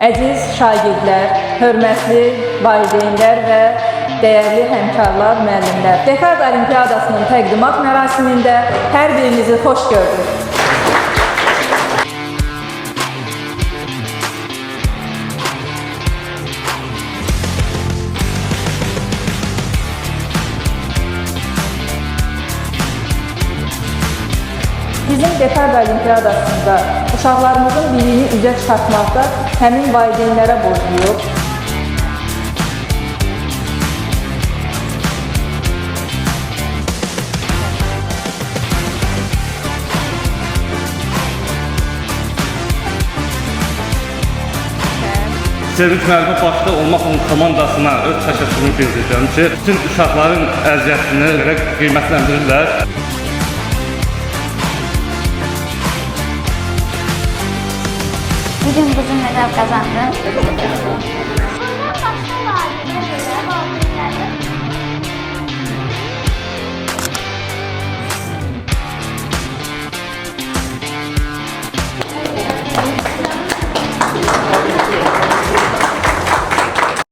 Əziz şagirdlər, hörmətli valideynlər və dəyərli həmkarlar, müəllimlər. Dekad Olimpiadasının təqdimat mərasimində hər birinizi xoş gördük. Bizim Dekad Olimpiadasında uşaqlarımızın biliyini üzə çıxartmaqda həmin valideynlərə borcluyuq. Sevinç müəllimə başda olmaqla komandasına öz təşəkkürümü bildirirəm ki, bütün uşaqların əziyyətini qiymətləndirirlər. Bugün qızım medal kazandı.